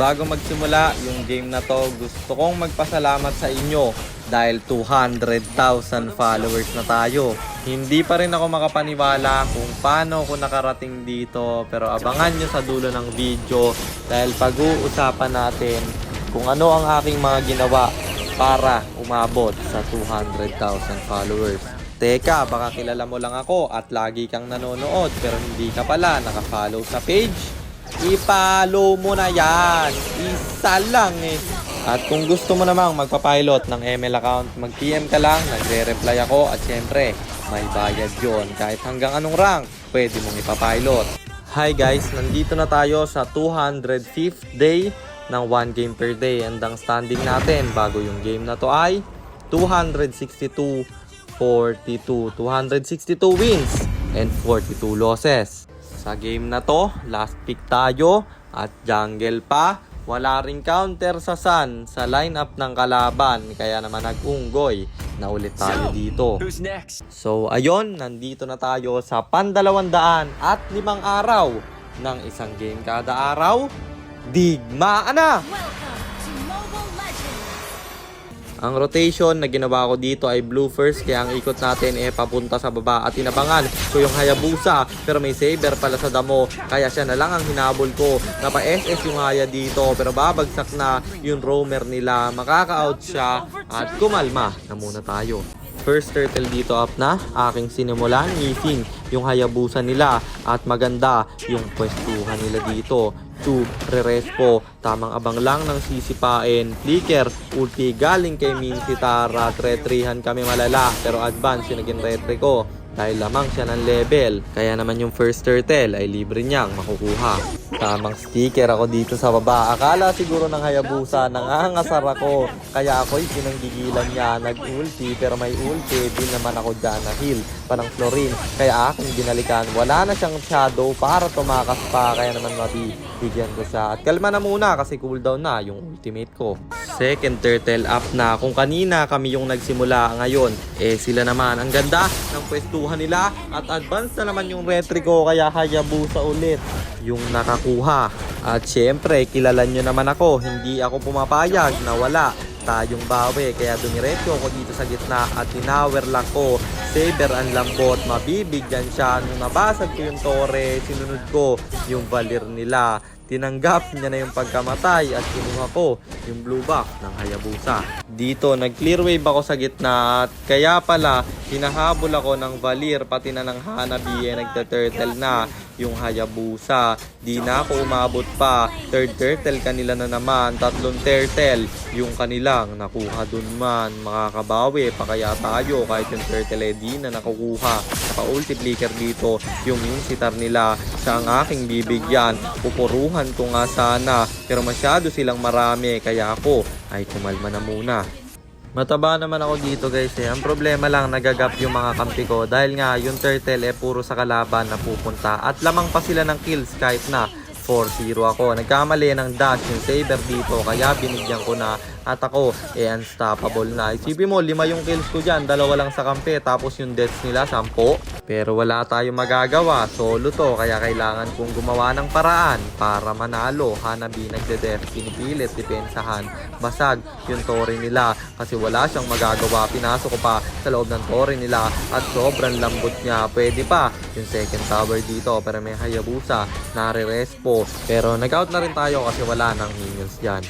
bago magsimula yung game na to, gusto kong magpasalamat sa inyo dahil 200,000 followers na tayo. Hindi pa rin ako makapaniwala kung paano ako nakarating dito, pero abangan nyo sa dulo ng video dahil pag-uusapan natin kung ano ang aking mga ginawa para umabot sa 200,000 followers. Teka, baka kilala mo lang ako at lagi kang nanonood pero hindi ka pala nakafollow sa page. I-follow mo na yan. Isa lang eh. At kung gusto mo namang magpapilot ng ML account, mag-PM ka lang, nagre-reply ako at syempre, may bayad yon. Kahit hanggang anong rank, pwede mong ipapilot. Hi guys, nandito na tayo sa 205th day ng 1 game per day. And ang standing natin bago yung game na to ay 262-42. 262 wins and 42 losses. Sa game na to, last pick tayo at jungle pa. Wala ring counter sa Sun sa lineup ng kalaban, kaya naman nag-unggoy na ulit tayo dito. So ayun, nandito na tayo sa pan-200 at 5 araw ng isang game kada araw. Digmaan na! Ang rotation na ginawa ko dito ay blue first, kaya ang ikot natin papunta sa baba at inabangan ko yung Hayabusa, pero may saber pala sa damo kaya siya na lang ang hinabol ko. Napa-SS yung Haya dito pero babagsak na yung roamer nila, makaka-out siya at kumalma na muna tayo. First turtle dito up na, aking sinimulan, missing yung Hayabusa nila at maganda yung pwestuhan nila dito. 2, re-respo, tamang abang lang ng sisipain, flicker, ulti galing kay Mincy Tara, retrihan kami malala pero advance yung naging retry ko dahil lamang siya ng level, kaya naman yung first turtle ay libre niyang makukuha. Tamang sticker ako dito sa baba, akala siguro ng Hayabusa nangangasar ako kaya ako'y pinanggigilan niya, nag-ulti pero may ulti din naman ako dyan na heal panang Florin, kaya aking binalikan, wala na siyang shadow para tumakas pa, kaya naman mabibigyan ko siya at kalma na muna kasi cooldown na yung ultimate ko. Second turtle up na, kung kanina kami yung nagsimula, ngayon sila naman. Ang ganda ng pwestuhan nila at advance na naman yung retry ko, kaya Hayabusa ulit yung nakakuha. At syempre kilala nyo naman ako, hindi ako pumapayag na wala tayong bawi, kaya dumiretso ako dito sa gitna at tinower lang ko. Saber ang lambot, mabibigyan siya. Nung nabasag ko yung tore, sinunod ko yung Valir nila. Tinanggap niya na yung pagkamatay at kinuha ko yung blue buff ng Hayabusa. Dito nag-clear wave ako sa gitna at kaya pala hinahabol ako ng Valir pati na ng Hanabi, nagta-turtle na yung Hayabusa. Di na ako umabot pa. Third turtle kanila na naman. 3 turtle yung kanilang nakuha dun man. Makakabawi pa kaya tayo kahit yung turtle di na nakukuha. Naka-ulti flicker dito yung Mincy Tar nila. Siya ang aking bibigyan. Pupuruhan ko nga sana pero masyado silang marami kaya ako ay kumalma na muna. Mataba naman ako dito guys Ang problema lang nagagap yung mga kampi ko dahil nga yung turtle puro sa kalaban na pupunta at lamang pa sila ng kills kahit na 4-0 ako. Nagkamali ng dash yung saber dito kaya binigyan ko na at ako unstoppable na. Isipin mo 5 yung kills ko dyan, 2 lang sa kampi tapos yung deaths nila 10. Pero wala tayong magagawa, solo to kaya kailangan kong gumawa ng paraan para manalo. Hanabi nagde-death, pinipilit depensahan, basag yung tore nila kasi wala siyang magagawa. Pinasok ko pa sa loob ng tore nila at sobrang lambot niya. Pwede pa yung second tower dito pero may Hayabusa nare-respo pero nag-out na rin tayo kasi wala nang minions dyan.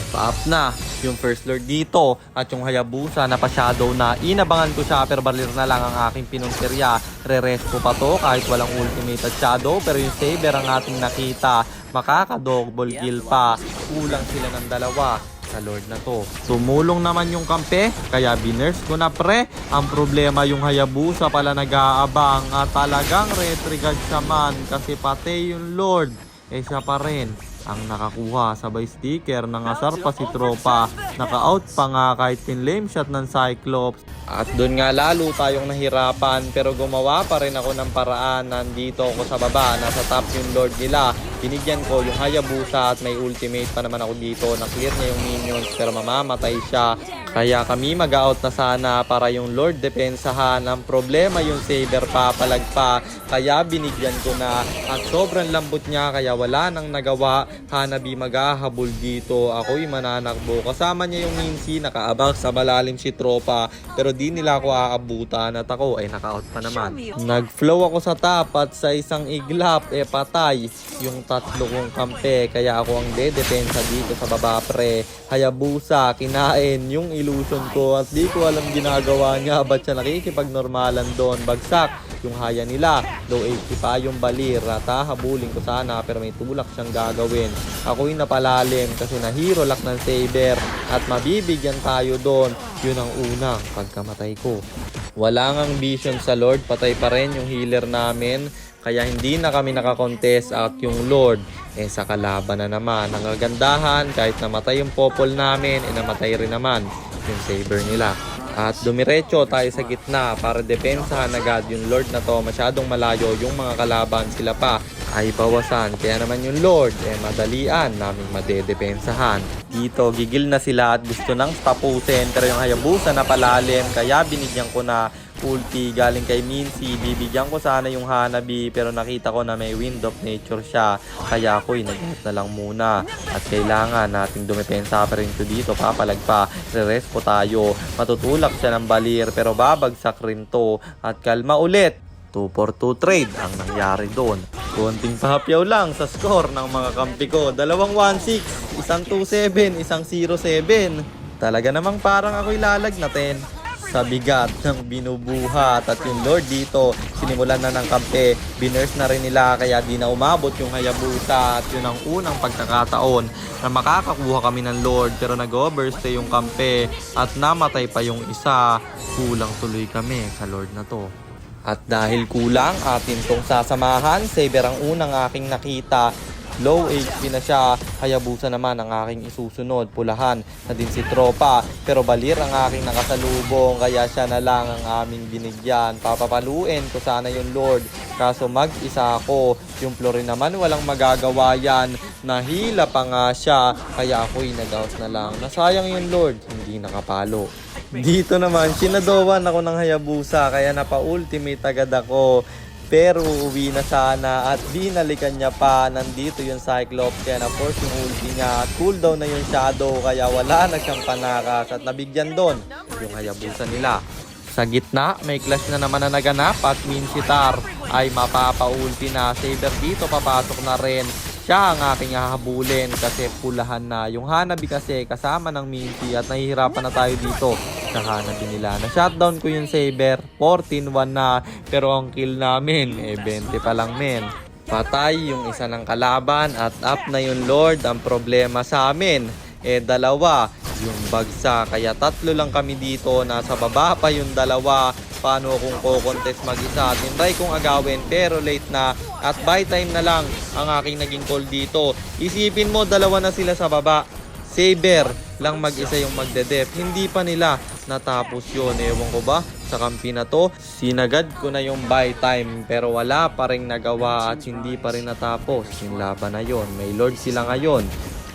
Pa-up na yung first lord dito at yung Hayabusa na pa-shadow na. Inabangan ko siya pero Valir na lang ang aking pinunterya. Re-respo pa to kahit walang ultimate at shadow pero yung saber ang ating nakita. Makaka-double kill pa. Kulang sila ng 2 sa lord na to. Tumulong naman yung kampe kaya binurse ko na pre. Ang problema yung Hayabusa pala nag-aabang at talagang retrigad siya man kasi pati yung lord siya pa rin ang nakakuha. Sabay sticker, nangasar pa si tropa, naka-out pa nga kahit pinlame shot ng Cyclops. At doon nga lalo tayong nahirapan pero gumawa pa rin ako ng paraan. Nandito ako sa baba, nasa top yung lord nila, binigyan ko yung Hayabusa at may ultimate pa naman ako dito. Na-clear niya yung minions pero mamamatay siya Kaya kami mag-out na sana para yung Lord depensahan. Ang problema yung Saber papalag pa. Kaya binigyan ko na. At sobrang lambot niya kaya wala nang nagawa. Hanabi maghahabol dito. Ako'y mananakbo. Kasama niya yung Mincy. Nakaabang sa malalim si Tropa. Pero di nila ako aabutan. At ako ay naka-out pa naman. Nag-flow ako sa top at sa isang iglap patay yung tatlo kong kampe. Kaya ako ang dedepensa dito sa baba pre. Hayabusa, kinain yung illusion ko at di ko alam ginagawa niya. Ba't siya nakikipagnormalan doon? Bagsak yung haya nila. Low 80 pa yung balir. At hahabulin ko sana pero may tulak siyang gagawin. Ako'y napalalim kasi na hero lock ng Saber at mabibigyan tayo doon. Yun ang unang pagkamatay ko. Wala ngang vision sa Lord. Patay pa rin yung healer namin. Kaya hindi na kami nakakontest at yung Lord sa kalaban na naman. Ang kagandahan, kahit namatay yung popol namin, namatay rin naman yung Saber nila. At dumiretso tayo sa gitna para depensahan agad yung Lord na to. Masyadong malayo yung mga kalaban, sila pa ay bawasan. Kaya naman yung Lord, madalian naming madedepensahan. Dito, gigil na sila at gusto nang tapusin. Pero yung Hayabusa na palalim, kaya binigyan ko na ulti galing kay Mincy. Bibigyan ko sana yung Hanabi pero nakita ko na may Wind of Nature siya. Kaya ako'y nag-hit na lang muna. At kailangan nating dumepensa pa rin ito dito. Papalag pa. Re-respo tayo. Matutulak siya ng balir pero babagsak rin to. At kalma ulit. 2-4-2 trade ang nangyari doon. Konting pahapyaw lang sa score ng mga kampi ko. Dalawang 1-6, isang 2-7, isang 0-7. Talaga namang parang ako'y lalagnatin sa bigat ng binubuhat. At yung Lord dito, sinimulan na ng kampe. Binurse na rin nila kaya di na umabot yung Hayabusa. At yun ang unang pagkakataon na makakakuha kami ng Lord. Pero nag-overstay yung kampe at namatay pa yung isa. Kulang tuloy kami sa Lord na to. At dahil kulang atin tong sasamahan, Saber ang unang aking nakita. Low HP na siya. Hayabusa naman ang aking isusunod. Pulahan na din si Tropa. Pero balir ang aking nakasalubong. Kaya siya na lang ang aming binigyan. Papapaluin ko sana yung Lord. Kaso mag-isa ako. Yung Florin naman walang magagawa yan. Nahila pa nga siya. Kaya ako'y nag-out na lang. Nasayang yung Lord. Hindi nakapalo. Dito naman, sinadowan ako ng Hayabusa. Kaya napa-ultimate agad ako. Pero uwi na sana at binalikan niya pa. Nandito yung Cyclops kaya na-force yung ulti niya. At cooldown na yung Shadow kaya wala na siyang panakas. At nabigyan doon yung Hayabusa nila. Sa gitna, may clash na naman na naganap at Mincy-Tar ay mapapa-ulti na. Saber dito papasok na rin. Siya ang aking hahabulin kasi pulahan na. Yung Hanabi kasi kasama ng Mincy at nahihirapan na tayo dito sa Hanabi nila. Na-shutdown ko yung Saber, 14-1 na. Pero ang kill namin, 20 pa lang men. Patay yung isa ng kalaban at up na yung Lord. Ang problema sa amin, dalawa yung bagsa. Kaya tatlo lang kami dito. Nasa baba pa yung dalawa. Paano kung ko-contest mag-isa? Tinry kong agawin pero late na. At by time na lang ang aking naging call dito. Isipin mo, dalawa na sila sa baba. Saber lang mag-isa yung magde-def. Hindi pa nila natapos yun. Ewan ko ba sa kampi na to. Sinagad ko na yung buy time pero wala pa rin nagawa at hindi pa rin natapos yung laban na yon. May Lord sila ngayon.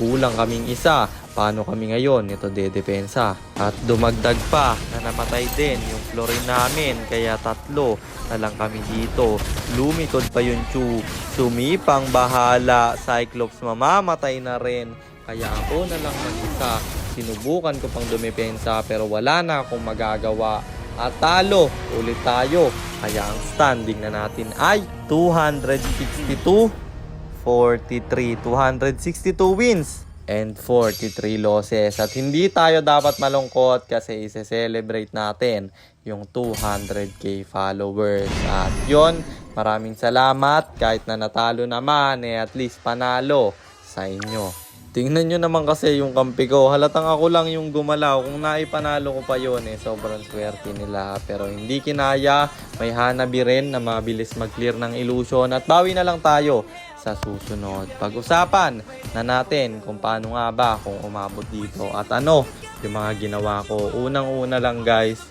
Kulang kaming isa. Paano kami ngayon? Ito dedepensa. At dumagdag pa na namatay din yung Florin namin. Kaya tatlo na lang kami dito. Lumikod pa yung Chu. Sumipang bahala. Cyclops mamamatay na rin. Kaya ako na lang mag-isa. Sinubukan ko pang dumepensa pero wala na akong magagawa. At talo ulit tayo. Kaya ang standing na natin ay 262-43. 262 wins and 43 losses. At hindi tayo dapat malungkot kasi ise-celebrate natin yung 200k followers. At yon, maraming salamat. Kahit na natalo naman, at least panalo sa inyo. Tingnan nyo naman kasi yung kampi ko. Halatang ako lang yung gumalaw. Kung naipanalo ko pa yun, sobrang swerte nila. Pero hindi kinaya. May Hanabi rin na mabilis mag-clear ng illusion. At bawi na lang tayo sa susunod. Pag-usapan na natin kung paano nga ba kung umabot dito. At ano yung mga ginawa ko. Unang-una lang guys,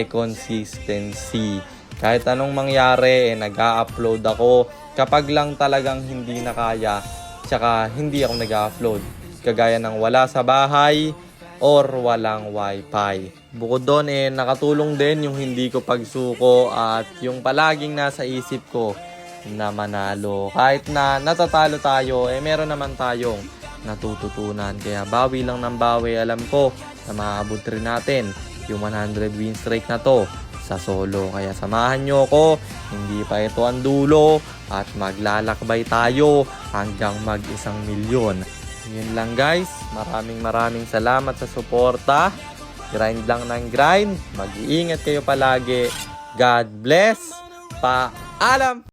consistency. Kahit anong mangyari, nag-a-upload ako. Kapag lang talagang hindi na kaya, tsaka hindi ako nag-upload. Kagaya ng wala sa bahay, or walang wifi. Bukod doon nakatulong din yung hindi ko pagsuko at yung palaging nasa isip ko na manalo. Kahit na natatalo tayo, meron naman tayong natututunan. Kaya bawi lang ng bawi, alam ko na maaabot rin natin yung 100 win streak na to sa solo. Kaya samahan nyo ko, hindi pa ito ang dulo at maglalakbay tayo hanggang mag 1,000,000. Yun lang guys, maraming salamat sa suporta. Grind lang ng grind, mag-iingat kayo palagi. God bless, paalam!